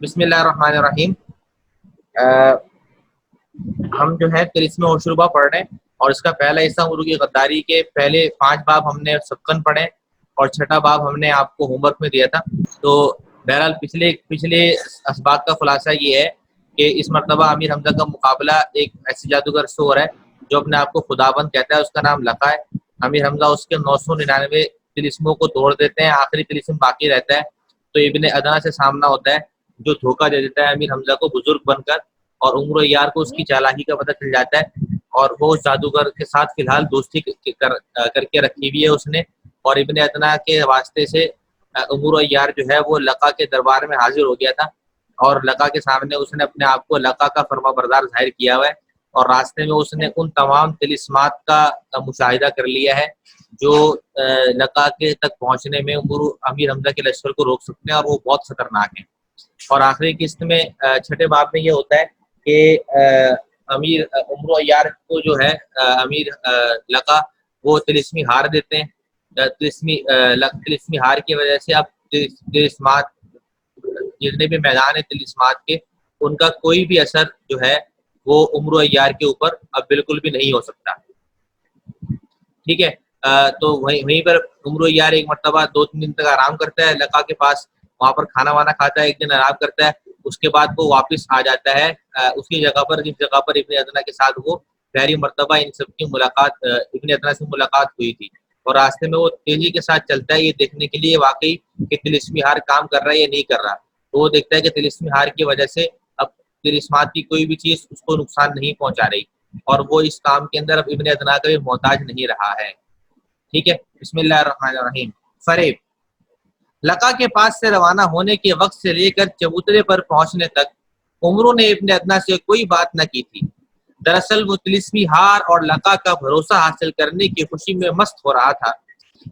بسم اللہ الرحمن الرحیم۔ ہم جو ہے طلسم عشربہ پڑھ رہے ہیں اور اس کا پہلا حصہ عمرو کی غداری کے پہلے 5 باب ہم نے سبقن پڑھے اور 6واں باب ہم نے آپ کو ہوم ورک میں دیا تھا۔ تو بہرحال پچھلے اسباق کا خلاصہ یہ ہے کہ اس مرتبہ امیر حمزہ کا مقابلہ ایک ایسی جادوگر سے ہو رہا ہے جو اپنے آپ کو خداوند کہتا ہے، اس کا نام لقا ہے۔ امیر حمزہ اس کے 999 طلسموں کو توڑ دیتے ہیں، آخری طلسم باقی رہتا ہے تو ابن ادنا سے سامنا ہوتا ہے جو دھوکہ دے دیتا ہے امیر حمزہ کو بزرگ بن کر، اور عمر و یار کو اس کی چالاکی کا پتہ چل جاتا ہے اور وہ اس جادوگر کے ساتھ فی الحال دوستی کر کے رکھی ہوئی ہے اس نے، اور ابن ادنا کے واسطے سے عمر و یار جو ہے وہ لقا کے دربار میں حاضر ہو گیا تھا اور لقا کے سامنے اس نے اپنے آپ کو لقا کا فرما بردار ظاہر کیا ہوا ہے، اور راستے میں اس نے ان تمام طلسمات کا مشاہدہ کر لیا ہے جو لقا کے تک پہنچنے میں امیر حمزہ کے لشکر کو روک سکتے ہیں اور وہ بہت خطرناک ہیں۔ اور آخری قسط میں 6 باب میں یہ ہوتا ہے کہ امیر عمر و یار کو جو ہے امیر لقا وہ طلسمی ہار دیتے ہیں، طلسمی ہار کی وجہ سے اب طلسمات جتنے بھی میدان طلسمات کے ان کا کوئی بھی اثر جو ہے وہ عمر و یار کے اوپر اب بالکل بھی نہیں ہو سکتا۔ ٹھیک ہے، تو وہیں پر عمر و یار ایک مرتبہ 2-3 دن تک آرام کرتا ہے لقا کے پاس، وہاں پر کھانا وانا کھاتا ہے، ایک دن آرام کرتا ہے، اس کے بعد وہ واپس آ جاتا ہے اسی جگہ پر جس جگہ پر ابن ادنا کے ساتھ وہ پہلی مرتبہ ان سب کی ملاقات ابن ادنا سے ملاقات ہوئی تھی، اور راستے میں وہ تیزی کے ساتھ چلتا ہے یہ دیکھنے کے لیے واقعی کہ طلسمی ہار کام کر رہا ہے یا نہیں کر رہا۔ تو وہ دیکھتا ہے کہ طلسمی ہار کی وجہ سے اب طلسمات کی کوئی بھی چیز اس کو نقصان نہیں پہنچا رہی، اور وہ اس کام کے اندر اب ابن ادنا کا بھی محتاج نہیں رہا ہے۔ ٹھیک ہے، بسم اللہ الرحمن الرحیم۔ فریب۔ لقا کے پاس سے روانہ ہونے کے وقت سے لے کر چبوترے پر پہنچنے تک عمرو نے ابن ادنا سے کوئی بات نہ کی تھی۔ دراصل وہ طلسمی ہار اور لقا کا بھروسہ حاصل کرنے کی خوشی میں مست ہو رہا تھا۔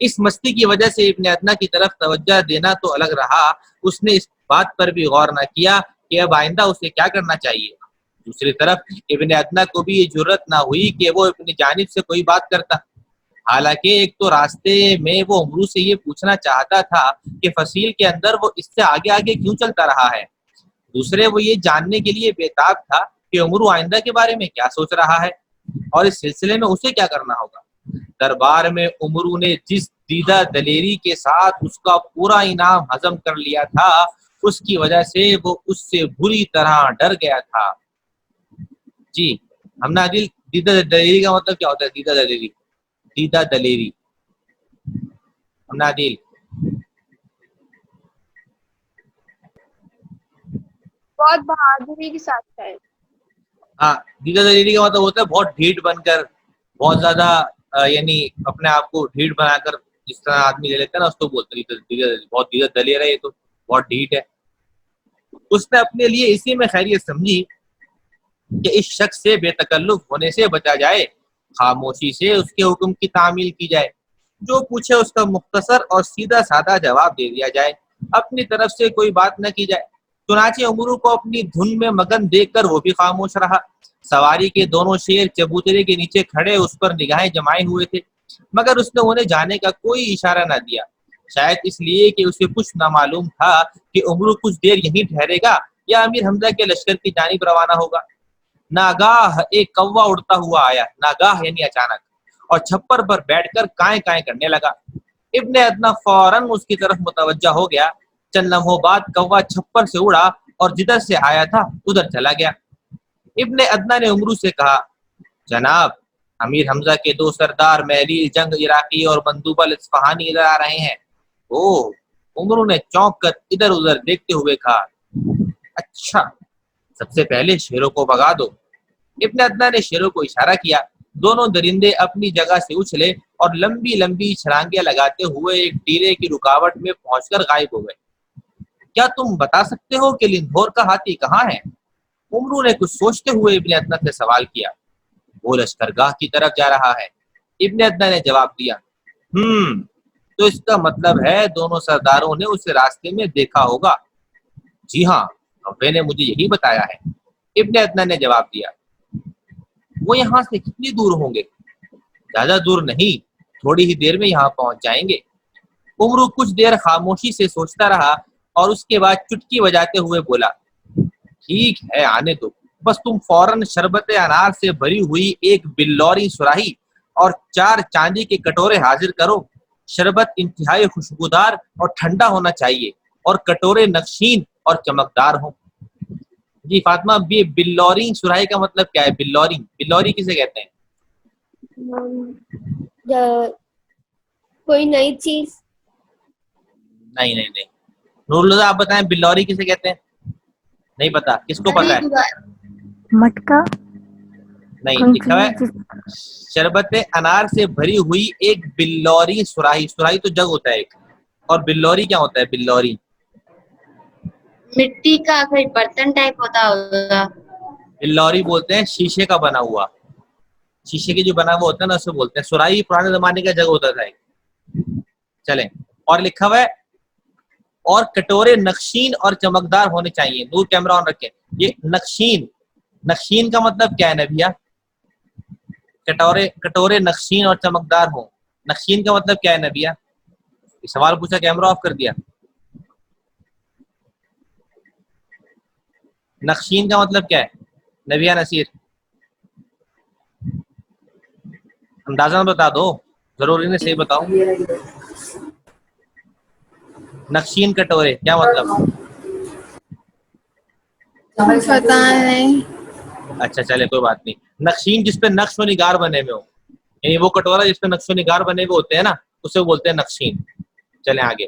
اس مستی کی وجہ سے ابن ادنا کی طرف توجہ دینا تو الگ رہا، اس نے اس بات پر بھی غور نہ کیا کہ اب آئندہ اسے کیا کرنا چاہیے۔ دوسری طرف ابن ادنا کو بھی یہ جرت نہ ہوئی کہ وہ اپنی جانب سے کوئی بات کرتا، حالانکہ ایک تو راستے میں وہ عمرو سے یہ پوچھنا چاہتا تھا کہ فصیل کے اندر وہ اس سے آگے آگے کیوں چلتا رہا ہے، دوسرے وہ یہ جاننے کے لیے بےتاب تھا کہ عمرو آئندہ کے بارے میں کیا سوچ رہا ہے اور اس سلسلے میں اسے کیا کرنا ہوگا۔ دربار میں عمرو نے جس دیدہ دلیری کے ساتھ اس کا پورا انعام ہضم کر لیا تھا اس کی وجہ سے وہ اس سے بری طرح ڈر گیا تھا۔ جی ہم نے عادل دیدہ دلیری کا مطلب کیا ہوتا ہے؟ دیدہ دلیری، دیدہ دلیری ہم نے عادل بہت بہادری کے ساتھ ہے۔ ہاں، دیدہ دلیری کا مطلب ہوتا ہے بہت ڈھیٹ بن کر، بہت زیادہ یعنی اپنے آپ کو ڈھیٹ بنا کر جس طرح آدمی لے لیتا ہے نا اس کو بولتے ہیں بہت دیدہ دلیر ہے، یہ تو بہت ڈھیٹ ہے۔ اس نے اپنے لیے اسی میں خیریت سمجھی کہ اس شخص سے بے تکلف ہونے سے بچا جائے، خاموشی سے اس کے حکم کی تعمیل کی جائے، جو پوچھے اس کا مختصر اور سیدھا سادہ جواب دے دیا جائے، اپنی طرف سے کوئی بات نہ کی جائے۔ چنانچہ عمرو کو اپنی دھن میں مگن دیکھ کر وہ بھی خاموش رہا۔ سواری کے دونوں شیر چبوترے کے نیچے کھڑے اس پر نگاہیں جمائے ہوئے تھے، مگر اس نے انہیں جانے کا کوئی اشارہ نہ دیا، شاید اس لیے کہ اسے کچھ نہ معلوم تھا کہ عمرو کچھ دیر یہیں ٹھہرے گا یا امیر حمزہ کے لشکر کی جانب روانہ ہوگا۔ ناگاہ ایک کوا اڑتا ہوا آیا، ناگاہ یعنی اچانک، اور چھپر پر بیٹھ کر کائیں کائیں کرنے لگا۔ ابن ادنا فوراً اس کی طرف متوجہ ہو گیا۔ چند لمحوں بعد کوا چھپر سے اڑا اور جدھر سے آیا تھا ادھر چلا گیا۔ ابن ادنا نے عمرو سے کہا، جناب، امیر حمزہ کے 2 سردار محلیل جنگ عراقی اور مندوبہ اصفہانی ادھر آ رہے ہیں۔ عمرو نے چونک کر ادھر ادھر دیکھتے ہوئے کہا، اچھا، سب سے پہلے شیروں کو بھگا دو۔ ابن ادنا نے شیروں کو اشارہ کیا، دونوں درندے اپنی جگہ سے اچھلے اور لمبی لمبی چھلانگیں لگاتے ہوئے ایک ٹیلے کی رکاوٹ میں پہنچ کر غائب ہو گئے۔ کیا تم بتا سکتے ہو کہ لندھور کا ہاتھی کہاں ہے؟ عمرو نے کچھ سوچتے ہوئے ابن ادنا سے سوال کیا۔ وہ لشکرگاہ کی طرف جا رہا ہے، ابن ادنا نے جواب دیا۔ تو اس کا مطلب ہے دونوں سرداروں نے اسے راستے میں دیکھا ہوگا۔ جی ہاں، کبے نے مجھے یہی بتایا ہے، ابن ادنا نے جواب دیا۔ وہ یہاں سے کتنی دور ہوں گے؟ زیادہ دور نہیں، تھوڑی ہی دیر میں یہاں پہنچ جائیں گے۔ عمرو کچھ دیر خاموشی سے سوچتا رہا، اور اس کے بعد چٹکی بجاتے ہوئے بولا ٹھیک ہے آنے دو، بس تم فوراً شربت انار سے بھری ہوئی ایک بلوری سراہی اور 4 چاندی کے کٹورے حاضر کرو۔ شربت انتہائی خوشبودار اور ٹھنڈا ہونا چاہیے اور کٹورے نقشین اور چمکدار ہوں۔ جی فاطمہ، یہ بلوری سراہی کا مطلب کیا ہے؟ بلوری، بلوری کسے کہتے ہیں؟ کوئی نئی چیز؟ نہیں نہیں نہیں، نور اللہ آپ بتائیں بلوری کسے کہتے ہیں؟ نہیں پتا، کس کو پتا ہے؟ مٹکا؟ نہیں، لکھا ہے شربت انار سے بھری ہوئی ایک بلوری سراہی۔ سراہی تو جگ ہوتا ہے ایک، اور بلوری کیا ہوتا ہے؟ بلوری مٹی کا کوئی برتن ٹائپ ہوتا ہوگا۔ بلوری بولتے ہیں شیشے کا بنا ہوا، شیشے کے جو بنا ہوا ہوتا ہے نا اسے بولتے ہیں سراہی۔ پرانے زمانے کا جگ ہوتا تھا ایک۔ چلیں، اور لکھا ہوا ہے اور کٹورے نقشین اور چمکدار ہونے چاہیے۔ نور کیمرہ آن رکھیں۔ یہ نقشین، نقشین کا مطلب کیا ہے نبیہ؟ کٹورے نقشین اور چمکدار ہوں، نقشین کا مطلب کیا ہے نبیہ؟ سوال پوچھا، کیمرہ آف کر دیا۔ نقشین کا مطلب کیا ہے نبیہ نصیر؟ اندازہ بتا دو، ضروری نہیں صحیح بتاؤ۔ نقشین کٹورے کیا مطلب؟ پتا نہیں۔ اچھا چلے کوئی بات نہیں۔ نقشین جس پہ نقش و نگار بنے ہوئے ہوں، یعنی وہ کٹورا جس پہ نقش و نگار بنے ہوئے ہوتے ہیں نا، اسے بولتے ہیں نقشین۔ چلیں آگے۔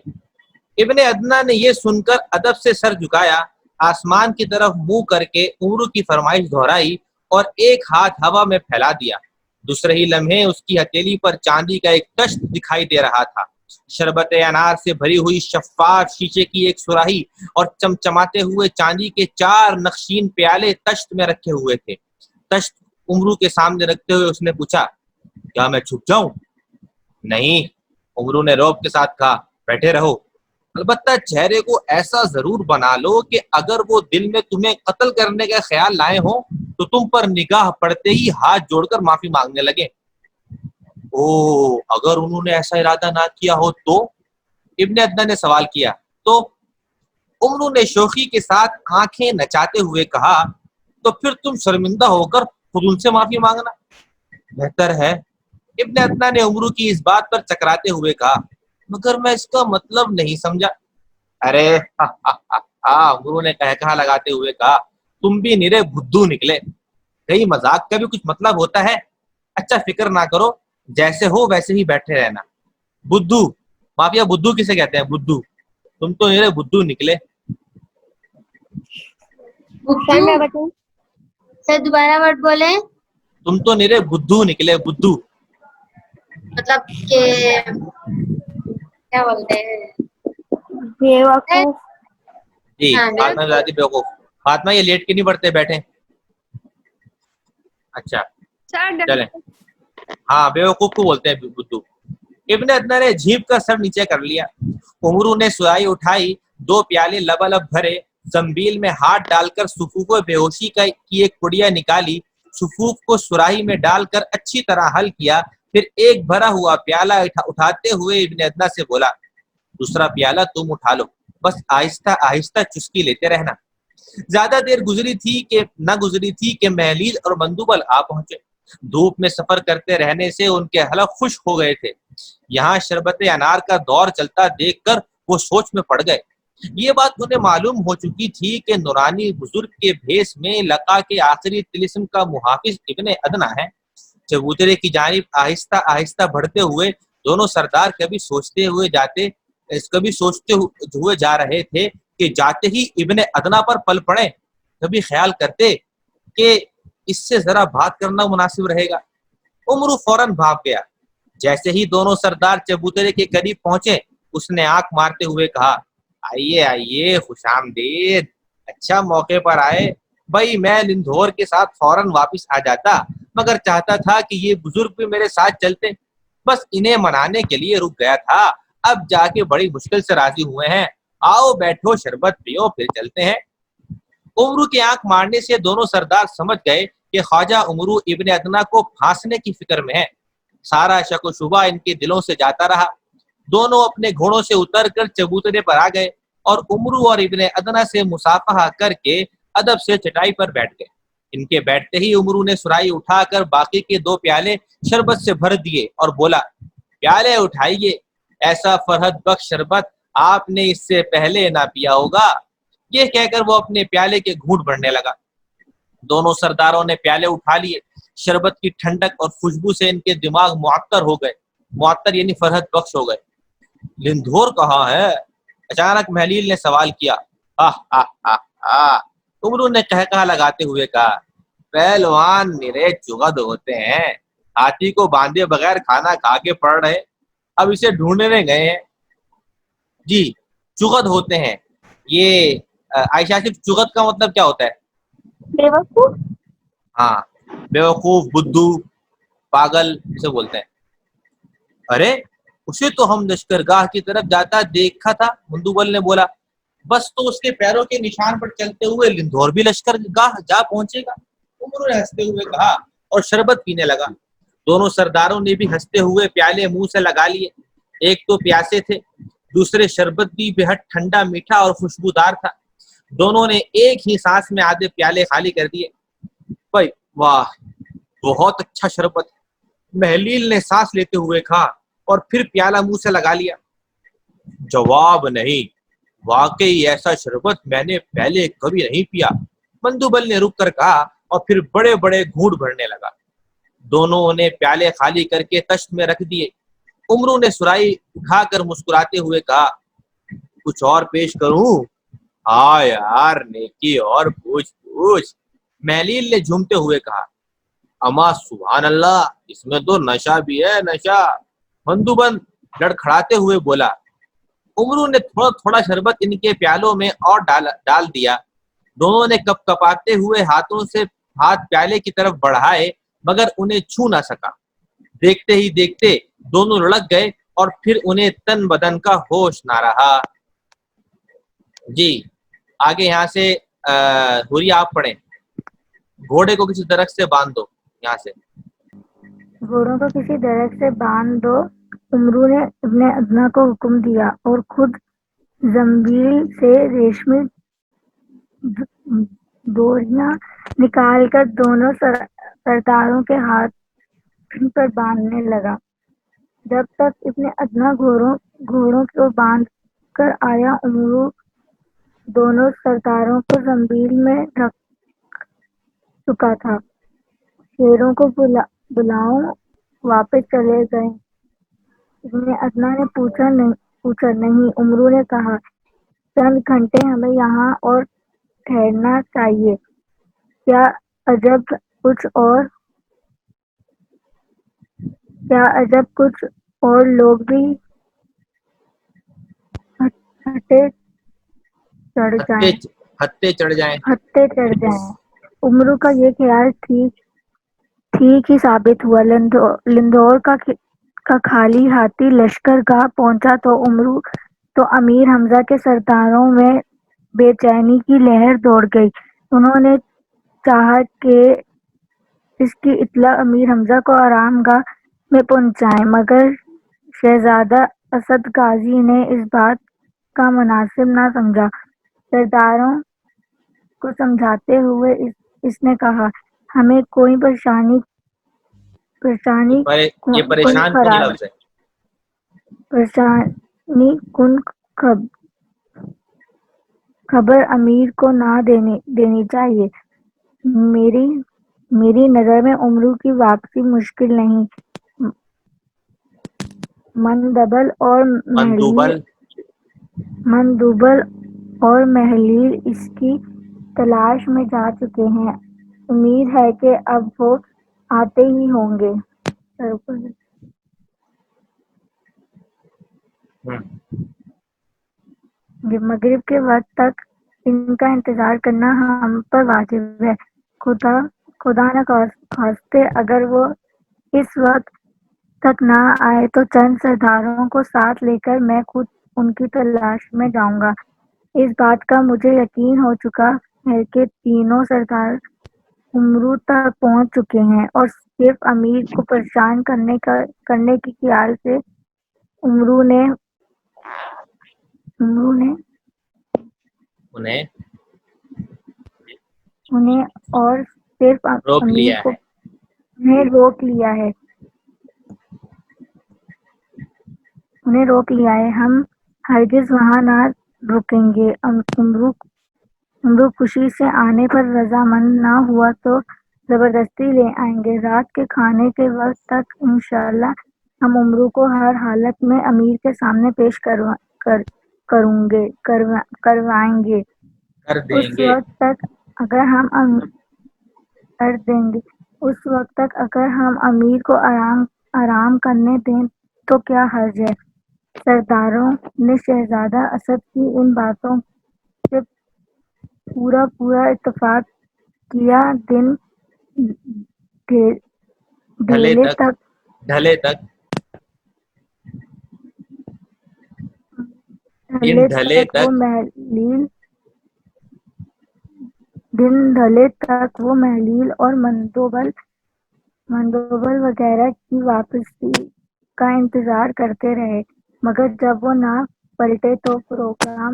ابن ادنا نے یہ سن کر ادب سے سر جھکایا، آسمان کی طرف منہ کر کے عمرو کی فرمائش دہرائی اور ایک ہاتھ ہوا میں پھیلا دیا۔ دوسرے ہی لمحے اس کی ہتھیلی پر چاندی کا ایک کشت دکھائی دے رہا تھا۔ شربت انار سے بھری ہوئی شفاف شیشے کی ایک سراہی اور چمچماتے ہوئے چاندی کے 4 نقشین پیالے تشت میں رکھے ہوئے تھے۔ تشت عمرو کے سامنے رکھتے ہوئے اس نے پوچھا کیا میں چھپ جاؤں؟ نہیں، عمرو نے روب کے ساتھ کہا بیٹھے رہو، البتہ چہرے کو ایسا ضرور بنا لو کہ اگر وہ دل میں تمہیں قتل کرنے کا خیال لائے ہوں تو تم پر نگاہ پڑتے ہی ہاتھ جوڑ کر معافی مانگنے لگے۔ او اگر انہوں نے ایسا ارادہ نہ کیا ہو تو؟ ابن ادنا نے سوال کیا۔ تو عمرو نے شوخی کے ساتھ آنکھیں نچاتے ہوئے کہا تو پھر تم شرمندہ ہو کر خود ان سے معافی مانگنا بہتر ہے۔ ابن ادنا نے عمرو کی اس بات پر چکراتے ہوئے کہا مگر میں اس کا مطلب نہیں سمجھا۔ ارے عمرو نے کہا لگاتے ہوئے کہا تم بھی نرے بدھو نکلے، کئی مذاق کا بھی کچھ مطلب ہوتا ہے۔ اچھا فکر نہ کرو، جیسے ہو ویسے ہی بیٹھے رہنا۔ بدھو، مافیا بدھو کسے کہتے ہیں؟ بدھو، تم تو نرے بدھو نکلے۔ سر دوبارہ ورڈ بولے۔ تم تو نرے بدھو نکلے، بدھو مطلب کہ کیا بولتے ہیں؟ بیوقوف۔ جی فاطمہ ذاتی بیوقوف۔ فاطمہ یہ لیٹ کے نہیں پڑھتے، بیٹھے۔ اچھا چلیں، ہاں بیوقوف کو بولتے ہیں بدھو۔ ابن ادنا نے جھیپ کا سر نیچے کر لیا۔ عمرو نے سرائی اٹھائی، 2 پیالے لبالب بھرے، زنبیل میں ہاتھ ڈال کر صفوف بے ہوشی کی ایک پڑیا نکالی، صفوف کو سراہی میں ڈال کر اچھی طرح حل کیا، پھر ایک بھرا ہوا پیالہ اٹھاتے ہوئے ابن ادنا سے بولا دوسرا پیالہ تم اٹھا لو، بس آہستہ آہستہ چسکی لیتے رہنا۔ زیادہ دیر گزری تھی کہ مہلیز اور مندوبل آ پہنچے۔ دھوپ میں سفر کرتے رہنے سے ان کے حلق خشک ہو گئے تھے۔ یہاں شربت انار کا دور چلتا دیکھ کر وہ سوچ میں پڑ گئے۔ یہ بات انہیں معلوم ہو چکی تھی کہ نورانی بزرگ کے بھیس میں لقا کے آخری طلسم کا محافظ ابن ادنا ہے۔ چبوترے کی جانب آہستہ آہستہ بڑھتے ہوئے دونوں سردار کبھی سوچتے ہوئے جا رہے تھے کہ جاتے ہی ابن ادنا پر پل پڑے، کبھی خیال کرتے کہ اس سے ذرا بات کرنا مناسب رہے گا۔ عمرو فوراً بھاگ گیا۔ جیسے ہی دونوں سردار چبوترے کے قریب پہنچے اس نے آنکھ مارتے ہوئے کہا آئیے آئیے، خوش آمدید، اچھا موقع پر آئے۔ بھائی میں لندھور کے ساتھ فوراً واپس آ جاتا، مگر چاہتا تھا کہ یہ بزرگ بھی میرے ساتھ چلتے، بس انہیں منانے کے لیے رک گیا تھا، اب جا کے بڑی مشکل سے راضی ہوئے ہیں۔ آؤ بیٹھو، شربت پیو، پھر چلتے ہیں۔ عمرو کی آنکھ مارنے سے دونوں سردار سمجھ گئے کہ خواجہ عمرو ابن ادنا کو پھانسنے کی فکر میں ہے۔ سارا شک و شبہ ان کے دلوں سے جاتا رہا۔ دونوں اپنے گھوڑوں سے اتر کر چبوترے پر آ گئے اور عمرو اور ابن ادنا سے مصافحہ کر کے ادب سے چٹائی پر بیٹھ گئے۔ ان کے بیٹھتے ہی عمرو نے سرائی اٹھا کر باقی کے 2 پیالے شربت سے بھر دیے اور بولا، پیالے اٹھائیے، ایسا فرحت بخش شربت آپ نے اس سے پہلے نہ پیا ہوگا۔ یہ کہہ کر وہ اپنے پیالے کے گھونٹ بھرنے لگا۔ دونوں سرداروں نے پیالے اٹھا لیے۔ شربت کی ٹھنڈک اور خوشبو سے ان کے دماغ معطر ہو گئے، معطر یعنی فرحت بخش ہو گئے۔ لندھور کہاں ہے؟ اچانک محلیل نے سوال کیا۔ عمرو نے کہا لگاتے ہوئے کہا، پہلوان میرے چغد ہوتے ہیں، ہاتھی کو باندھے بغیر کھانا کھا کے پڑ رہے، اب اسے ڈھونڈنے گئے ہیں۔ جی، چغد ہوتے ہیں۔ یہ عائشہ صرف چغد کا مطلب کیا ہوتا ہے؟ بیوقوف۔ ہاں، بیوقوف، بدھو، پاگل اسے بولتے ہیں۔ ارے اسے تو ہم لشکرگاہ کی طرف جاتا دیکھا تھا، مندوبل نے بولا۔ بس تو اس کے پیروں کے نشان پر چلتے ہوئے لندھور بھی لشکرگاہ جا پہنچے گا، عمرو نے ہنستے ہوئے کہا اور شربت پینے لگا۔ دونوں سرداروں نے بھی ہنستے ہوئے پیالے منہ سے لگا لیے۔ ایک تو پیاسے تھے، دوسرے شربت بھی بےحد ٹھنڈا، میٹھا اور خوشبودار تھا۔ دونوں نے ایک ہی سانس میں آدھے پیالے خالی کر دیے۔ بھائی واہ، بہت اچھا شربت، محلیل نے سانس لیتے ہوئے کہا اور پھر پیالہ منہ سے لگا لیا۔ جواب نہیں، واقعی ایسا شربت میں نے پہلے کبھی نہیں پیا، مندوبل نے رک کر کہا اور پھر بڑے بڑے گھونٹ بھرنے لگا۔ دونوں نے پیالے خالی کر کے تشت میں رکھ دیے۔ عمرو نے سرائی اٹھا کر مسکراتے ہوئے کہا، کچھ اور پیش کروں؟ ہاں یار، نیکی اور پوچھ پوچھ، محلیل نے جھومتے ہوئے کہا۔ اما سبحان اللہ، اس میں تو نشہ بھی ہے، نشہ، مندوبن لڑکھڑاتے ہوئے بولا۔ عمرو نے تھوڑا تھوڑا شربت ان کے پیالوں میں اور ڈال دیا۔ دونوں نے کپ کپاتے ہوئے ہاتھوں سے ہاتھ پیالے کی طرف بڑھائے مگر انہیں چھو نہ سکا۔ دیکھتے ہی دیکھتے دونوں لڑک گئے اور پھر انہیں تن بدن کا ہوش نہ رہا۔ جی آگے یہاں سے ہوری آپ پڑھیں۔ گھوڑے کو کسی درخت سے باندھ دو، یہاں سے گھوڑوں کو کسی درخت سے باندھ دو، عمرو نے ابن ادنا کو حکم دیا اور خود زنبیل سے ریشمی ڈوریاں نکال کر دونوں سرداروں کے ہاتھ پر باندھنے لگا۔ جب تک ابن ادنا گھوڑوں کو باندھ کر آیا، عمرو دونوں سرداروں کو زنبیل میں ڈھک چکا تھا۔ شیروں کو بلاؤ، واپس چلے گئے؟ ابن ادنا نے پوچھا نہیں، عمرو نے کہا، چند گھنٹے ہمیں یہاں اور ٹھہرنا چاہیے۔ کیا عجب کچھ اور لوگ بھی ہتے چڑھ جائیں۔ عمرو کا یہ خیال ٹھیک ہی ثابت ہوا۔ لندھور کا خالی ہاتھی لشکر گاہ پہنچا تو امیر حمزہ کے سرداروں میں بے چینی کی لہر دوڑ گئی۔ انہوں نے چاہا کہ اس کی اطلاع امیر حمزہ کو آرام گاہ میں پہنچائیں، مگر شہزادہ اسد غازی نے اس بات کا مناسب نہ سمجھا۔ سرداروں کو سمجھاتے ہوئے اس نے کہا، ہمیں کوئی پریشانی یہ پریشان کن لفظ ہے۔ پریشانی کن خبر امیر کو نہ دینی چاہیے۔ میری نظر میں عمرو کی واپسی مشکل نہیں۔ مندوبل اور محلیل اس کی تلاش میں جا چکے ہیں۔ امید ہے کہ اب وہ آتے ہی ہوں گے۔ مغرب کے وقت تک ان کا انتظار کرنا ہم پر واجب ہے۔ خدا نہ خواستہ اگر وہ اس وقت تک نہ آئے تو چند سرداروں کو ساتھ لے کر میں خود ان کی تلاش میں جاؤں گا۔ اس بات کا مجھے یقین ہو چکا ہے کہ تینوں سردار عمرو تک پہنچ چکے ہیں اور صرف امیر کو پریشان کرنے کے خیال سے عمرو نے انہیں اور صرف روک امیر لیا کو ہے. انہیں روک لیا ہے. ہم ہرگز وہاں نہ رکیں گے. امرو خوشی سے آنے پر رضامند نہ ہوا تو زبردستی لے آئیں گے. رات کے کھانے کے وقت تک انشاءاللہ ہم امرو کو ہر حالت میں امیر کے سامنے پیش کروائیں گے. کر دیں اس گے. وقت تک اگر ہم امیر کو آرام کرنے دیں تو کیا حرج ہے. سرداروں نے شہزادہ اسد کی ان باتوں سے پورا اتفاق کیا. دن ڈھلے ڈھلے تک وہ محلیل اور مندوبل وغیرہ کی واپسی کا انتظار کرتے رہے، مگر جب وہ نہ پلٹے تو پروگرام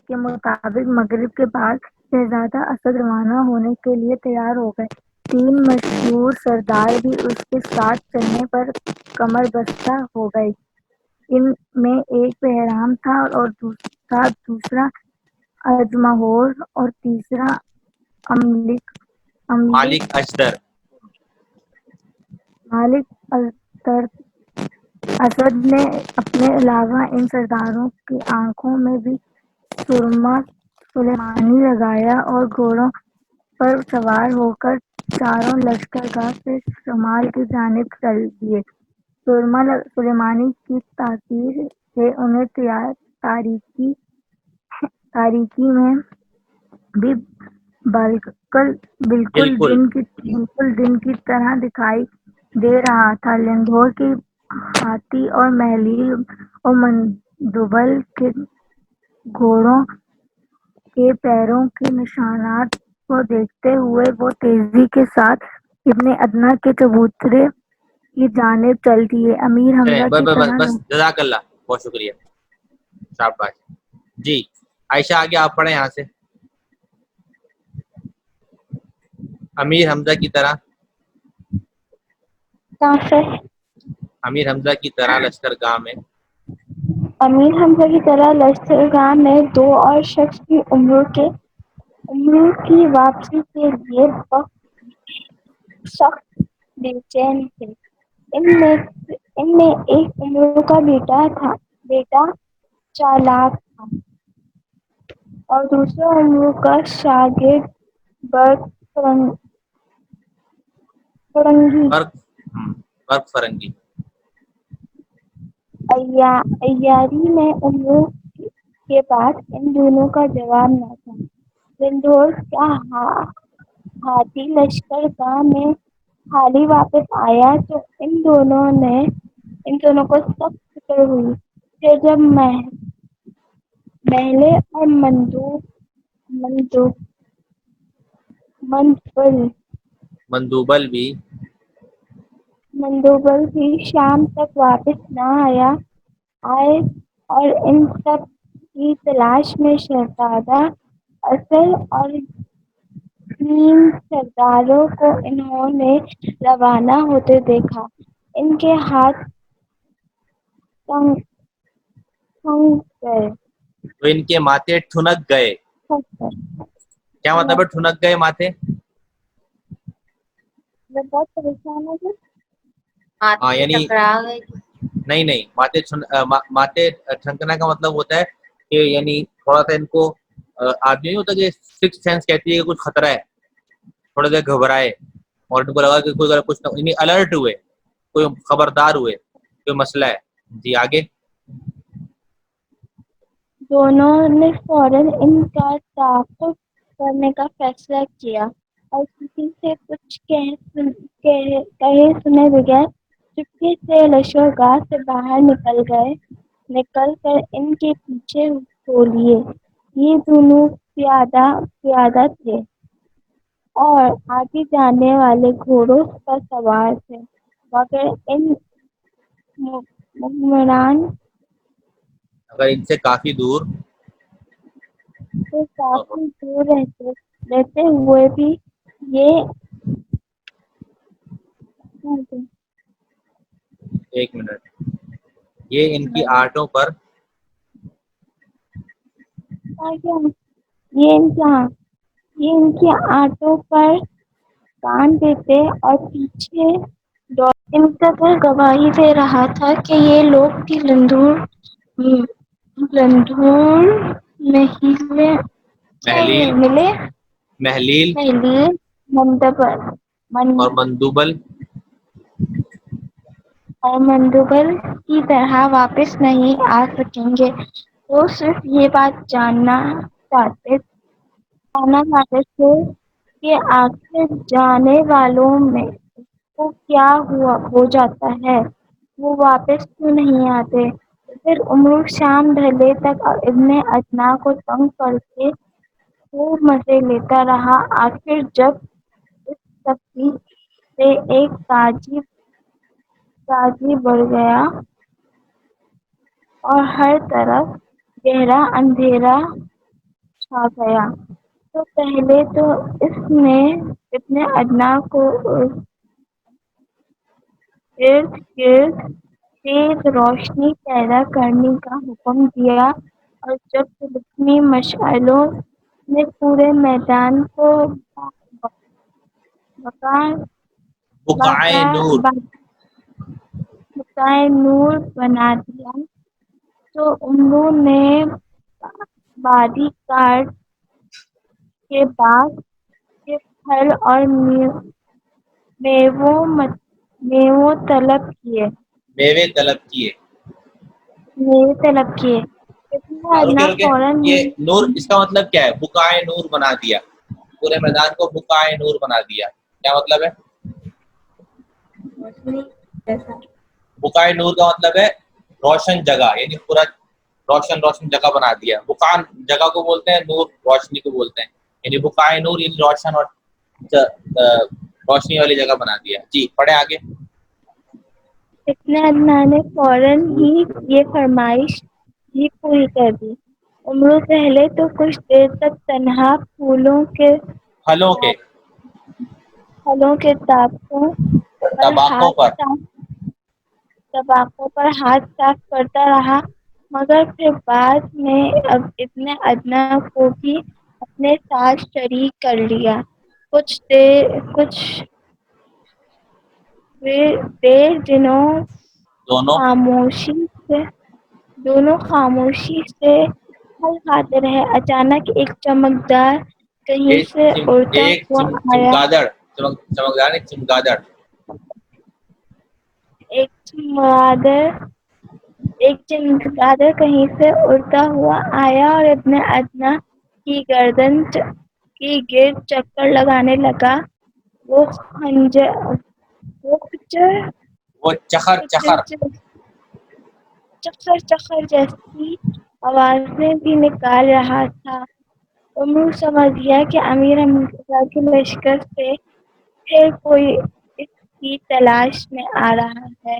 کے مطابق مغرب کے بعد شہزادہ اسد روانہ ہونے کے لیے تیار ہو گئے. 3 مشہور سردار بھی اس کے ساتھ چلنے پر کمر بستہ ہو گئے. ان میں ایک بہرام تھا اور دوسرا اجمہور اور تیسرا مالک اشتر. مالک التر. اسد نے اپنے علاوہ ان سرداروں کی آنکھوں میں بھی سرما سلیمانی لگایا اور گھوڑوں پر سوار ہو کر چاروں لشکرگاہ سے شمال کی جانب چل دیے. سرما سلیمانی کی تاثیر سے انہیں تاریکی میں بھی بالکل بالکل. دن کی طرح دکھائی دے رہا تھا. لندھور کی ہاتھی اور محلیل اور مندوبل کے گھوڑوں کے پیروں کے نشانات کو دیکھتے ہوئے وہ تیزی کے ساتھ ابن ادنیٰ کے چبوترے کی جانب چل دیے. امیر حمزہ کی طرح بس جزاک اللہ، بہت شکریہ، شاباش. جی عائشہ آگے آپ پڑھیں یہاں سے. امیر حمزہ کی طرح امیر حمزہ کی طرح لشکرگاہ میں امیر حمزہ کی طرح لشکرگاہ میں 2 اور شخص بھی امور کی واپسی کے لیے سخت بے چین تھے. ان میں ایک امرو کا بیٹا چالاک تھا اور دوسرا امرو کا شاگرد فرنگی. برق فرنگی. عیاری میں امرو کے پاس ان دونوں کا جواب نہ تھا. لندھور کا ہاتھی لشکرگاہ میں خالی واپس آیا تو ان دونوں کو سخت فکر ہوئی کہ جب محلے اور مندوبل بھی شام تک واپس نہ آئے اور ان سب کی تلاش میں شہزادہ اسد اور 3 سرداروں کو انہوں نے روانہ ہوتے دیکھا. ان کے ہاتھ تنگ گئے. تو ان کے ماتھے ٹھنک گئے. کیا مطلب ہے ٹھنک گئے ماتھے؟ وہ بہت پریشان ہو گئے. ہاتھ ہاں سے یعنی ٹکرا گئی. نہیں ماتھے ٹھنکنا کا مطلب ہوتا ہے کہ یعنی تھوڑا سا ان کو آدمی نہیں ہوتا کہ 6 سینس کہتی ہے کہ کچھ خطرہ ہے، تھوڑا سا گھبرائے اور ان کو لگا کہ کوئی کچھ یعنی الرٹ ہوئے، کوئی خبردار ہوئے، کوئی مسئلہ ہے. جی آگے. دونوں نے فوراً ان کا تعاقب کرنے کا فیصلہ کیا اور کسی سے کچھ کہے سنے بغیر چپکے سے لشکرگاہ سے باہر نکل کر ان کے پیچھے ہو لیے. یہ دونوں پیادہ تھے اور آگے جانے والے گھوڑوں پر سوار تھے، مگر ان مہمران اگر ان سے کافی دور سے کافی دور رہتے ہوئے بھی یہ ایک منٹ. یہ ان کی آٹوں پر یہ ان کی آٹوں پر کان دیتے اور پیچھے ان کا گھر گواہی دے رہا تھا کہ یہ لوگ بھی لندھور ملے محلیل اور مندوبل کی طرح واپس نہیں آ سکیں گے. وہ صرف یہ بات جاننا چاہتے تھے کہ آخر جانے والوں میں کو کیا ہو جاتا ہے، وہ واپس کیوں نہیں آتے. پھر عمر شام ڈھلے تک ابن ادنا کو تنگ کر کے خوب مزے لیتا رہا. آخر جب اس تفریح سے ایک تازی بڑھ گیا اور ہر طرف گہرا اندھیرا چھا گیا تو پہلے تو اس نے ابن ادنا کو ارد گرد تیز روشنی پیدا کرنے کا حکم دیا اور جب روشنی مشعلوں نے پورے میدان کو بقعۂ نور نور بنا دیا تو انہوں نے بادی کاٹ کے باغ کے پھل اور میووں طلب کیے. ادنا رکے فوراً یہ نور اس کا مطلب کیا ہے؟ بقعۂ نور بنا دیا، پورے میدان کو بقعۂ نور بنا دیا. کیا مطلب ہے؟ بقعۂ نور کا مطلب ہے روشن جگہ، یعنی پورا روشن جگہ بنا دیا. بقع جگہ کو بولتے ہیں، نور روشنی کو بولتے ہیں. یعنی بقعۂ نور یعنی روشن اور روشنی والی جگہ بنا دیا. جی پڑھیں آگے. ابن ادنا نے فوراً ہی یہ فرمائش بھی پوری کر دی. عمر پہلے تو کچھ دیر تک تنہا پھلوں کے طباقوں پر طباقوں پر ہاتھ صاف کرتا رہا، مگر پھر بعد میں اب ابن ادنا کو بھی اپنے ساتھ شریک کر لیا. کچھ دیر دونوں خاموشی سے پھل کھاتے رہے. اچانک ایک چمکدار کہیں سے اڑتا ہوا آیا. چمگادڑ ایک چمگادڑ کہیں سے اڑتا ہوا آیا اور ابن ادنا کی گردن کی گرد چکر لگانے لگا. وہ چخر جیسی آوازیں بھی نکال رہا تھا. عمر سمجھ گیا کہ امیر حمزہ کے لشکر سے پھر کوئی اس کی تلاش میں آ رہا ہے.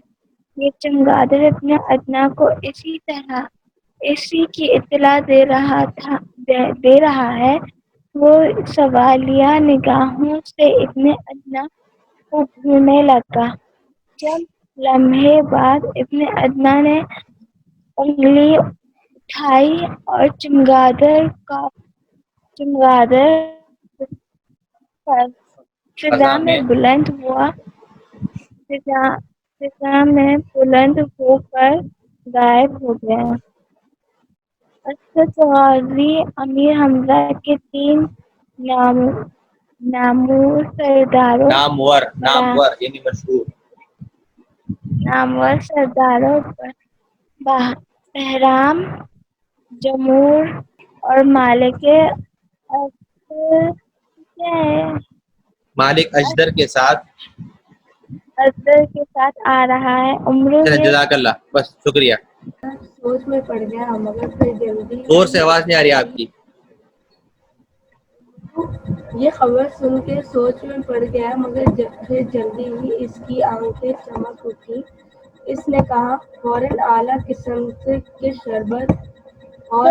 یہ چمگادڑ ابن ادنا کو اسی کی اطلاع دے رہا ہے. وہ سوالیہ نگاہوں سے ابن ادنا کو گھورنے لگا. چند لمحے بعد ابن ادنا نے انگلی اٹھائی اور چمگادڑ فضا میں بلند ہو کر غائب ہو گیا. اسد غازی امیر حمزہ کے 3 نامور یعنی مشہور سرداروں بہرام، جمور اور مالک اشدر کے ساتھ آ رہا ہے. عمر نے جزاک اللہ، بس شکریہ. سوچ میں پڑ گیا مگر پھر جلدی زور سے آواز نہیں آ رہی آپ کی. یہ خبر سن کے سوچ میں پڑ گیا مگر پھر جلدی ہی اس کی آنکھیں چمک اٹھی. اس نے کہا فوراً اعلیٰ قسم کے شربت اور